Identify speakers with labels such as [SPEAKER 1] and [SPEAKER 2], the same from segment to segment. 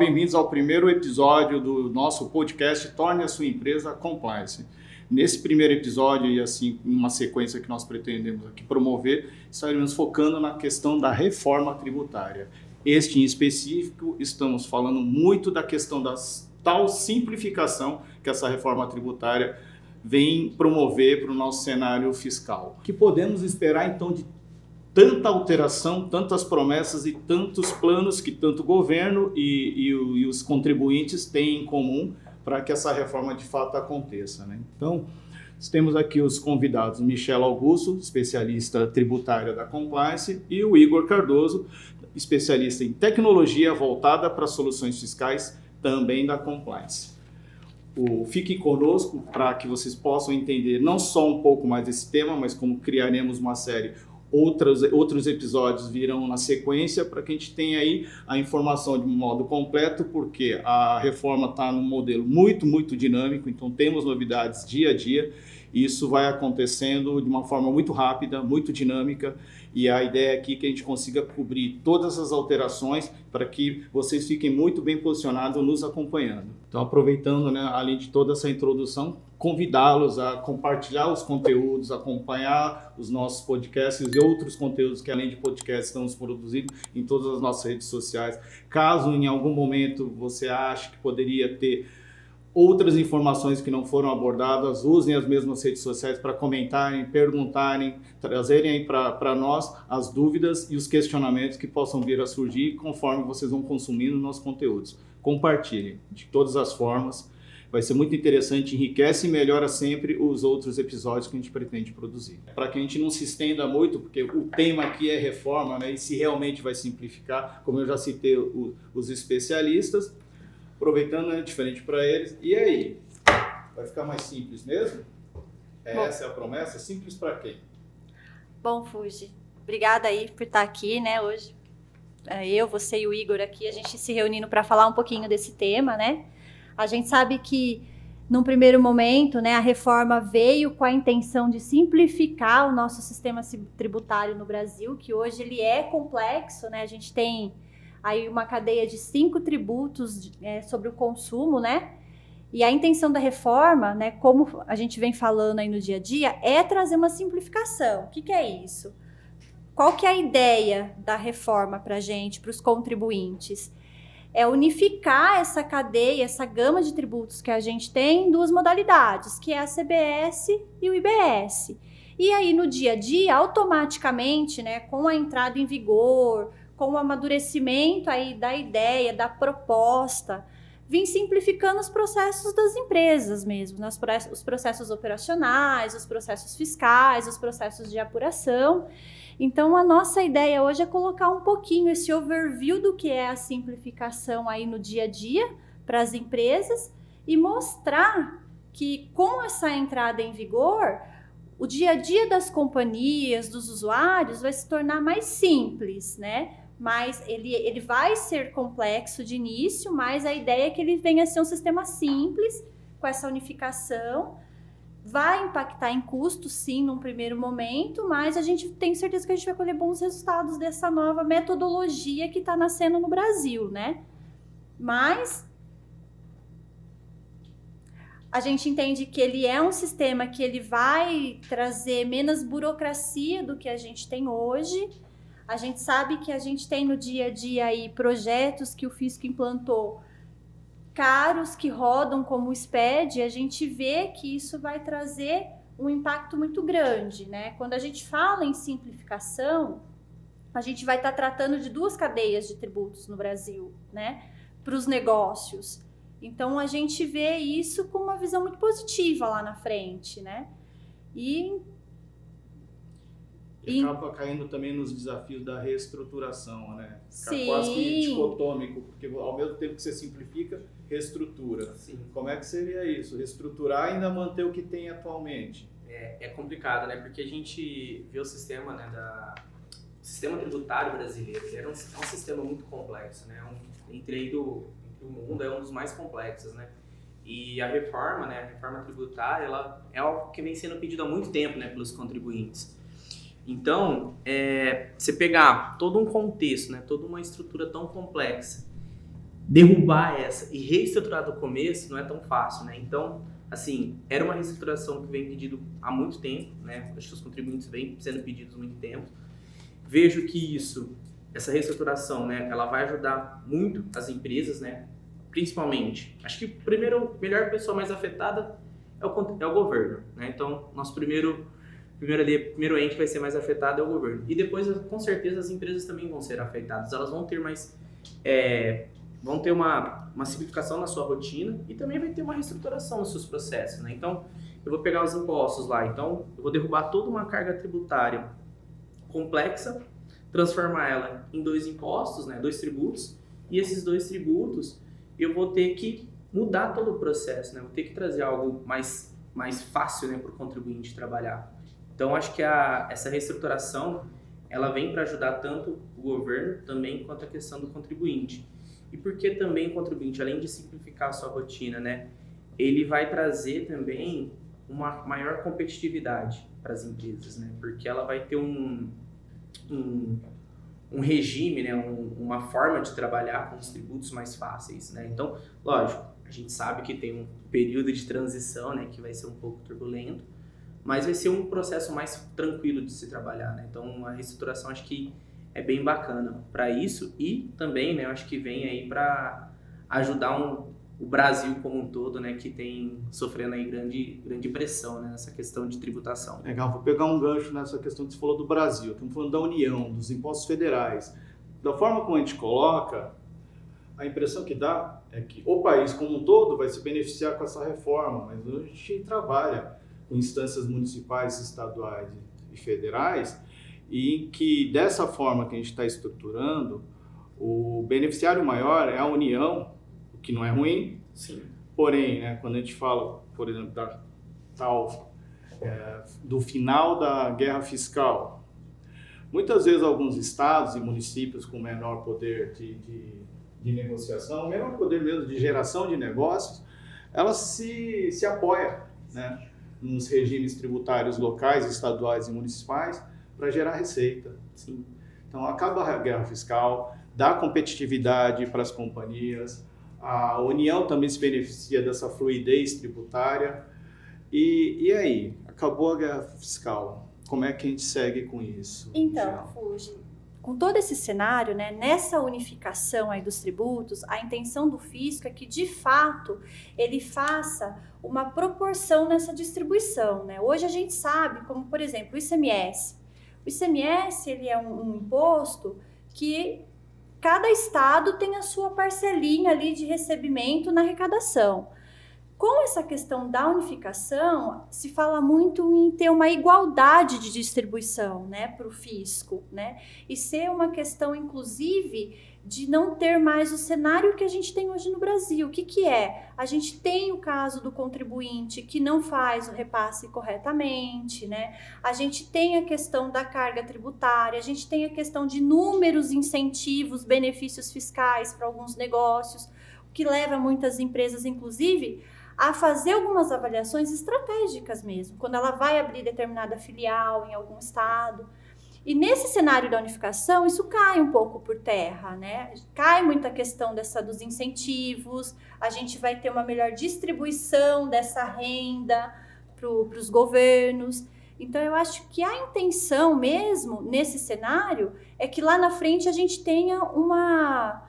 [SPEAKER 1] Bem-vindos ao primeiro episódio do nosso podcast Torne a Sua Empresa Compliance. Nesse primeiro episódio, e assim, uma sequência que nós pretendemos aqui promover, estaremos focando na questão da reforma tributária. Este em específico, estamos falando muito da questão da tal simplificação que essa reforma tributária vem promover para o nosso cenário fiscal. O que podemos esperar então de tanta alteração, tantas promessas e tantos planos que tanto o governo e os contribuintes têm em comum para que essa reforma de fato aconteça, né? Então, temos aqui os convidados, Michela Augusto, especialista tributária da Compliance, e o Igor Cardoso, especialista em tecnologia voltada para soluções fiscais, também da Compliance. Fiquem conosco para que vocês possam entender não só um pouco mais desse tema, mas como criaremos uma série. Outros episódios virão na sequência para que a gente tenha aí a informação de um modo completo, porque a reforma está num modelo muito dinâmico, então temos novidades dia a dia, e isso vai acontecendo de uma forma muito rápida, muito dinâmica, e a ideia aqui é que a gente consiga cobrir todas as alterações para que vocês fiquem muito bem posicionados nos acompanhando. Então, aproveitando, né, além de toda essa introdução, convidá-los a compartilhar os conteúdos, acompanhar os nossos podcasts e outros conteúdos que, além de podcasts, estamos produzindo em todas as nossas redes sociais. Caso em algum momento você ache que poderia ter outras informações que não foram abordadas, usem as mesmas redes sociais para comentarem, perguntarem, trazerem aí para nós as dúvidas e os questionamentos que possam vir a surgir conforme vocês vão consumindo nossos conteúdos. Compartilhem de todas as formas. Vai ser muito interessante, enriquece e melhora sempre os outros episódios que a gente pretende produzir. Para que a gente não se estenda muito, porque o tema aqui é reforma, né? E se realmente vai simplificar, como eu já citei os especialistas, aproveitando, é diferente para eles. E aí? Vai ficar mais simples mesmo? Essa é a promessa? Simples para quem?
[SPEAKER 2] Bom, Fuji, obrigada aí por estar aqui, né, hoje. Eu, você e o Igor aqui, a gente se reunindo para falar um pouquinho desse tema, né? A gente sabe que, num primeiro momento, né, a reforma veio com a intenção de simplificar o nosso sistema tributário no Brasil, que hoje ele é complexo, né? A gente tem aí uma cadeia de 5 tributos sobre o consumo, né? E a intenção da reforma, né, como a gente vem falando aí no dia a dia, é trazer uma simplificação. O que é isso? Qual que é a ideia da reforma para a gente, para os contribuintes? É unificar essa cadeia, essa gama de tributos que a gente tem em 2 modalidades, que é a CBS e o IBS. E aí, no dia a dia, automaticamente, né, com a entrada em vigor, com o amadurecimento aí da ideia, da proposta, vem simplificando os processos das empresas mesmo, né? Os processos operacionais, os processos fiscais, os processos de apuração. Então, a nossa ideia hoje é colocar um pouquinho esse overview do que é a simplificação aí no dia a dia para as empresas e mostrar que, com essa entrada em vigor, o dia a dia das companhias, dos usuários, vai se tornar mais simples, né? Mas ele vai ser complexo de início, mas a ideia é que ele venha a ser um sistema simples, com essa unificação. Vai impactar em custos, sim, num primeiro momento, mas a gente tem certeza que a gente vai colher bons resultados dessa nova metodologia que está nascendo no Brasil, né? Mas a gente entende que ele é um sistema que ele vai trazer menos burocracia do que a gente tem hoje. A gente sabe que a gente tem no dia a dia aí projetos que o fisco implantou caros que rodam como o SPED, a gente vê que isso vai trazer um impacto muito grande, né? Quando a gente fala em simplificação, a gente vai estar tratando de 2 cadeias de tributos no Brasil, né? Para os negócios. Então, a gente vê isso com uma visão muito positiva lá na frente, né? E
[SPEAKER 1] acaba caindo também nos desafios da reestruturação, né? Fica
[SPEAKER 2] Sim.
[SPEAKER 1] Quase que dicotômico, porque ao mesmo tempo que você simplifica, reestrutura. Sim. Como é que seria isso? Reestruturar e ainda manter o que tem atualmente?
[SPEAKER 3] É complicado, né? Porque a gente vê o sistema, né, o sistema tributário brasileiro, ele é um sistema muito complexo, né? Entre o mundo é um dos mais complexos, né? E a reforma, né, a reforma tributária, ela é algo que vem sendo pedido há muito tempo, né, pelos contribuintes. Então, você pegar todo um contexto, né, toda uma estrutura tão complexa derrubar essa e reestruturar do começo não é tão fácil, né? Então, assim, era uma reestruturação que vem pedido há muito tempo, né? Acho que os contribuintes vêm sendo pedidos há muito tempo. Vejo que essa reestruturação, né, ela vai ajudar muito as empresas, né? Principalmente, acho que melhor pessoa mais afetada é o governo, né? Então, nosso primeiro ente vai ser mais afetado é o governo. E depois, com certeza, as empresas também vão ser afetadas. Elas vão ter vão ter uma simplificação na sua rotina e também vai ter uma reestruturação nos seus processos, né? Então, eu vou pegar os impostos lá. Então, eu vou derrubar toda uma carga tributária complexa, transformar ela em 2 impostos, né? 2 tributos. E esses 2 tributos, eu vou ter que mudar todo o processo, né? Vou ter que trazer algo mais fácil, né, para o contribuinte trabalhar. Então, acho que essa reestruturação, ela vem para ajudar tanto o governo também quanto a questão do contribuinte. E porque também o contribuinte, além de simplificar a sua rotina, né, ele vai trazer também uma maior competitividade para as empresas, né? Porque ela vai ter um regime, né, uma forma de trabalhar com os tributos mais fáceis, né? Então, lógico, a gente sabe que tem um período de transição, né, que vai ser um pouco turbulento, mas vai ser um processo mais tranquilo de se trabalhar, né? Então, a reestruturação acho que é bem bacana para isso e também, né, eu acho que vem aí para ajudar o Brasil como um todo, né, que tem sofrendo aí grande pressão, né, nessa questão de tributação.
[SPEAKER 1] Legal, vou pegar um gancho nessa questão que você falou do Brasil. Estamos falando da União, dos impostos federais. Da forma como a gente coloca, a impressão que dá é que o país como um todo vai se beneficiar com essa reforma, mas a gente trabalha com instâncias municipais, estaduais e federais, e em que dessa forma que a gente está estruturando, o beneficiário maior é a União, o que não é ruim.
[SPEAKER 3] Sim.
[SPEAKER 1] Porém, né, quando a gente fala, por exemplo, do final da guerra fiscal, muitas vezes alguns estados e municípios com menor poder de negociação, menor poder mesmo de geração de negócios, elas se apoiam, né, nos regimes tributários locais, estaduais e municipais para gerar receita.
[SPEAKER 3] Sim.
[SPEAKER 1] Então, acaba a guerra fiscal, dá competitividade para as companhias, a União também se beneficia dessa fluidez tributária. E aí, acabou a guerra fiscal, como é que a gente segue com isso?
[SPEAKER 2] Então, Fuji, com todo esse cenário, né, nessa unificação aí dos tributos, a intenção do fisco é que, de fato, ele faça uma proporção nessa distribuição, né? Hoje a gente sabe, como, por exemplo, o ICMS. O ICMS, ele é um imposto que cada estado tem a sua parcelinha ali de recebimento na arrecadação. Com essa questão da unificação, se fala muito em ter uma igualdade de distribuição, né, para o fisco, né, e ser uma questão, inclusive, de não ter mais o cenário que a gente tem hoje no Brasil. O que é? A gente tem o caso do contribuinte que não faz o repasse corretamente, né? A gente tem a questão da carga tributária, a gente tem a questão de inúmeros incentivos, benefícios fiscais para alguns negócios, o que leva muitas empresas, inclusive, a fazer algumas avaliações estratégicas mesmo, quando ela vai abrir determinada filial em algum estado. E nesse cenário da unificação, isso cai um pouco por terra, né? Cai muita questão dos incentivos, a gente vai ter uma melhor distribuição dessa renda para os governos. Então, eu acho que a intenção mesmo, nesse cenário, é que lá na frente a gente tenha uma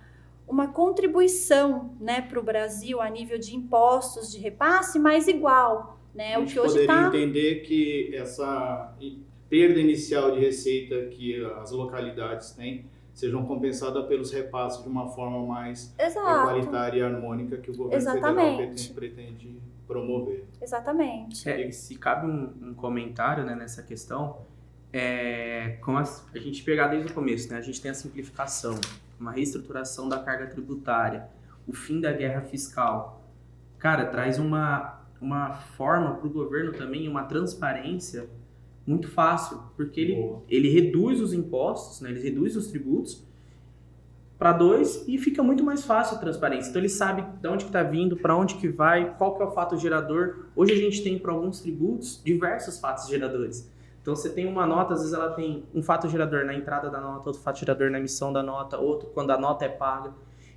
[SPEAKER 2] contribuição, né, para o Brasil a nível de impostos de repasse mais igual, né?
[SPEAKER 1] A gente poderia entender que essa perda inicial de receita que as localidades têm sejam compensadas pelos repasses de uma forma mais igualitária e harmônica que o governo federal pretende promover.
[SPEAKER 2] Exatamente.
[SPEAKER 3] Se cabe um comentário, né, nessa questão, como a gente pegar desde o começo, né, a gente tem a simplificação, uma reestruturação da carga tributária, o fim da guerra fiscal. Cara, traz uma forma para o governo também, uma transparência muito fácil, porque ele reduz os impostos, né, ele reduz os tributos para 2 e fica muito mais fácil a transparência. Então ele sabe de onde que está vindo, para onde que vai, qual que é o fato gerador. Hoje a gente tem para alguns tributos diversos fatos geradores. Então você tem uma nota, às vezes ela tem um fato gerador na entrada da nota, outro fato gerador na emissão da nota, outro quando a nota é paga.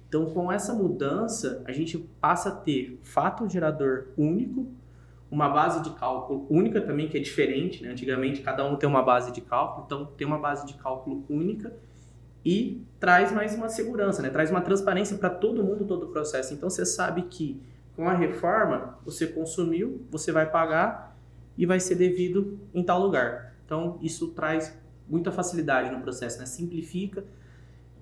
[SPEAKER 3] Então, com essa mudança, a gente passa a ter fato gerador único, uma base de cálculo única também, que é diferente, né? Antigamente, cada um tem uma base de cálculo, então tem uma base de cálculo única e traz mais uma segurança, né? Traz uma transparência para todo mundo, todo o processo. Então, você sabe que com a reforma, você consumiu, você vai pagar e vai ser devido em tal lugar. Então, isso traz muita facilidade no processo, né? Simplifica,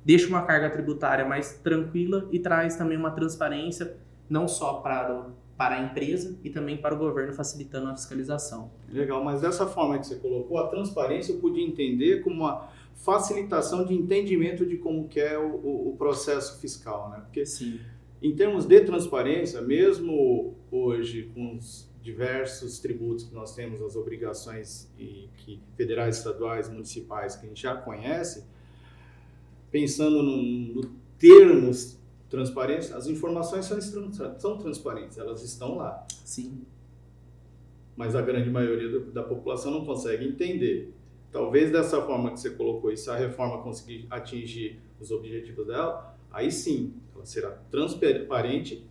[SPEAKER 3] deixa uma carga tributária mais tranquila e traz também uma transparência, não só para a empresa e também para o governo, facilitando a fiscalização.
[SPEAKER 1] Legal, mas dessa forma que você colocou, a transparência eu pude entender como uma facilitação de entendimento de como que é o processo fiscal, né? Porque
[SPEAKER 3] Sim.
[SPEAKER 1] Em termos de transparência, mesmo hoje com os diversos tributos que nós temos, as obrigações federais, estaduais, municipais, que a gente já conhece, pensando no termos transparência, as informações são transparentes, elas estão lá.
[SPEAKER 3] Sim.
[SPEAKER 1] Mas a grande maioria da população não consegue entender. Talvez dessa forma que você colocou, e se a reforma conseguir atingir os objetivos dela, aí sim, ela será transparente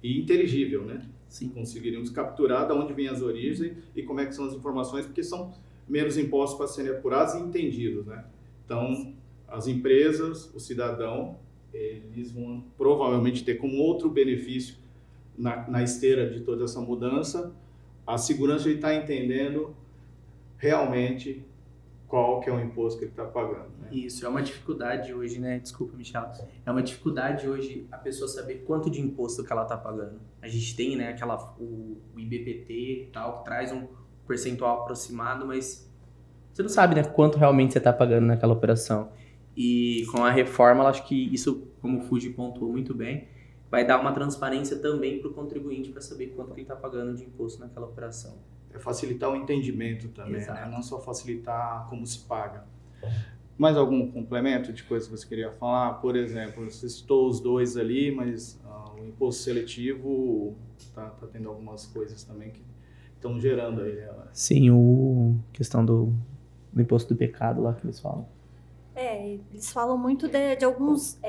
[SPEAKER 1] e inteligível, né?
[SPEAKER 3] Sim.
[SPEAKER 1] Conseguiríamos capturar de onde vêm as origens e como é que são as informações, porque são menos impostos para serem apurados e entendidos, né? Então, as empresas, o cidadão, eles vão provavelmente ter como outro benefício na esteira de toda essa mudança a segurança de estar entendendo realmente qual que é o imposto que ele está pagando, né?
[SPEAKER 3] Isso, é uma dificuldade hoje, né? Desculpa, Michel. É uma dificuldade hoje a pessoa saber quanto de imposto que ela está pagando. A gente tem, né, o IBPT e tal, que traz um percentual aproximado, mas você não sabe, né, quanto realmente você está pagando naquela operação. E com a reforma, eu acho que isso, como o Fuji pontuou muito bem, vai dar uma transparência também para o contribuinte para saber quanto ele está pagando de imposto naquela operação.
[SPEAKER 1] É facilitar o entendimento também,
[SPEAKER 3] Exato.
[SPEAKER 1] né? Não só facilitar como se paga. Mais algum complemento de coisa que você queria falar? Por exemplo, você citou os dois ali, mas o imposto seletivo está tendo algumas coisas também que estão gerando aí.
[SPEAKER 3] Sim, a questão do imposto do pecado lá que eles falam.
[SPEAKER 2] Eles falam muito de alguns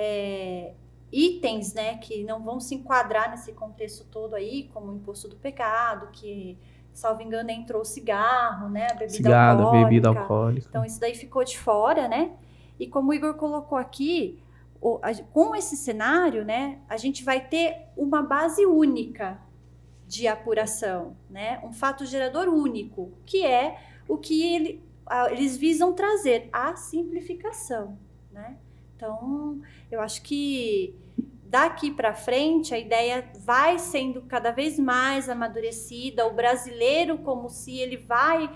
[SPEAKER 2] itens, né, que não vão se enquadrar nesse contexto todo aí, como o imposto do pecado, que, salvo engano, entrou o cigarro, né, a bebida alcoólica. Então, isso daí ficou de fora, né? E como o Igor colocou aqui, com esse cenário, né, a gente vai ter uma base única de apuração, né? Um fato gerador único, que é o que eles visam trazer, a simplificação, né? Então, eu acho que daqui para frente a ideia vai sendo cada vez mais amadurecida, o brasileiro como se ele vai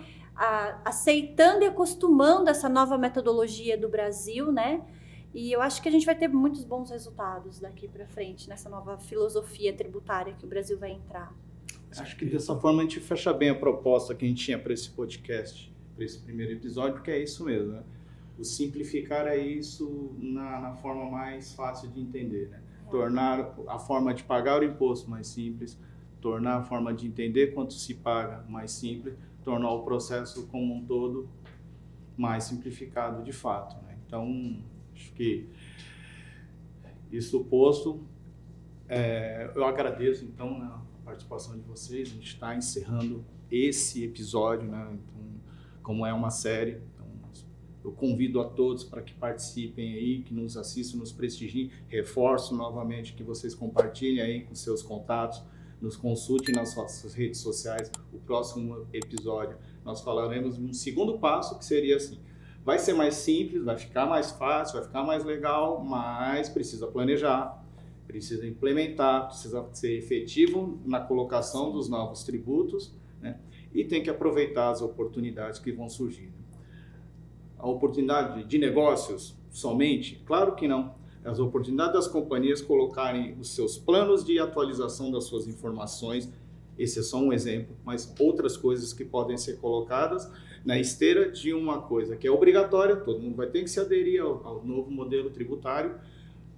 [SPEAKER 2] aceitando e acostumando essa nova metodologia do Brasil, né? E eu acho que a gente vai ter muitos bons resultados daqui para frente, nessa nova filosofia tributária que o Brasil vai entrar.
[SPEAKER 1] Acho que dessa forma a gente fecha bem a proposta que a gente tinha para esse podcast, para esse primeiro episódio, porque é isso mesmo, né? O simplificar é isso na forma mais fácil de entender, né? Tornar a forma de pagar o imposto mais simples, tornar a forma de entender quanto se paga mais simples, tornar o processo como um todo mais simplificado de fato, né? Então, acho que isso posto, eu agradeço então a participação de vocês. A gente está encerrando esse episódio, né? Então, como é uma série, então, eu convido a todos para que participem aí, que nos assistam, nos prestigiem. Reforço novamente que vocês compartilhem aí com seus contatos, nos consultem nas suas redes sociais. O próximo episódio nós falaremos de um segundo passo, que seria assim: vai ser mais simples, vai ficar mais fácil, vai ficar mais legal, mas precisa planejar, precisa implementar, precisa ser efetivo na colocação dos novos tributos, né? E tem que aproveitar as oportunidades que vão surgir. A oportunidade de negócios somente? Claro que não. As oportunidades das companhias colocarem os seus planos de atualização das suas informações, esse é só um exemplo, mas outras coisas que podem ser colocadas na esteira de uma coisa que é obrigatória, todo mundo vai ter que se aderir ao novo modelo tributário,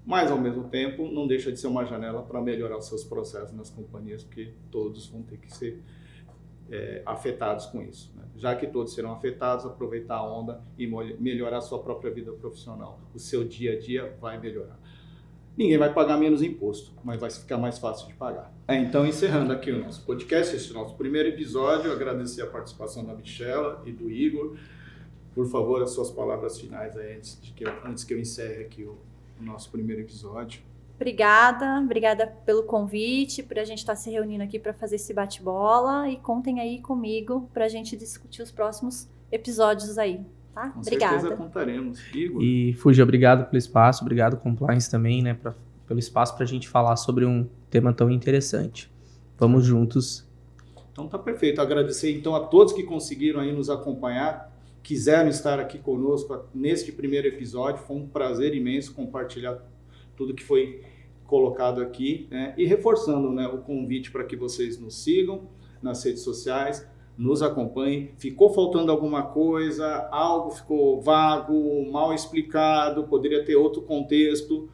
[SPEAKER 1] mas ao mesmo tempo não deixa de ser uma janela para melhorar os seus processos nas companhias, porque todos vão ter que ser afetados com isso, né? Já que todos serão afetados, aproveitar a onda e melhorar a sua própria vida profissional. O seu dia a dia vai melhorar. ninguém vai pagar menos imposto, mas vai ficar mais fácil de pagar. Então, encerrando aqui o nosso podcast, esse nosso primeiro episódio, agradecer a participação da Michela e do Igor. Por favor, as suas palavras finais aí, antes que eu encerre aqui o nosso primeiro episódio.
[SPEAKER 2] Obrigada pelo convite, por a gente estar se reunindo aqui para fazer esse bate-bola, e contem aí comigo para a gente discutir os próximos episódios aí, tá?
[SPEAKER 1] Com
[SPEAKER 2] Obrigada.
[SPEAKER 1] certeza contaremos. Igor?
[SPEAKER 4] E Fuji, obrigado pelo espaço, obrigado Compliance também, né, pelo espaço para a gente falar sobre um tema tão interessante. Vamos juntos.
[SPEAKER 1] Então tá perfeito. Agradecer então a todos que conseguiram aí nos acompanhar, quiseram estar aqui conosco neste primeiro episódio. Foi um prazer imenso compartilhar tudo que foi colocado aqui, né? E reforçando, né, o convite para que vocês nos sigam nas redes sociais, nos acompanhem. Ficou faltando alguma coisa, algo ficou vago, mal explicado, poderia ter outro contexto,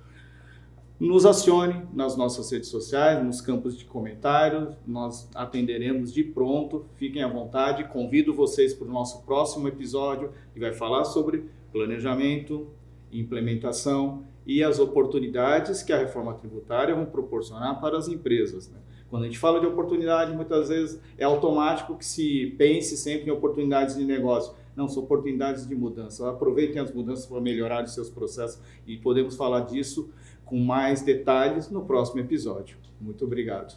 [SPEAKER 1] nos acione nas nossas redes sociais, nos campos de comentários, nós atenderemos de pronto, fiquem à vontade. Convido vocês para o nosso próximo episódio, que vai falar sobre planejamento, implementação e as oportunidades que a reforma tributária vai proporcionar para as empresas, né? Quando a gente fala de oportunidade, muitas vezes é automático que se pense sempre em oportunidades de negócio. Não, são oportunidades de mudança. Aproveitem as mudanças para melhorar os seus processos, e podemos falar disso com mais detalhes no próximo episódio. Muito obrigado.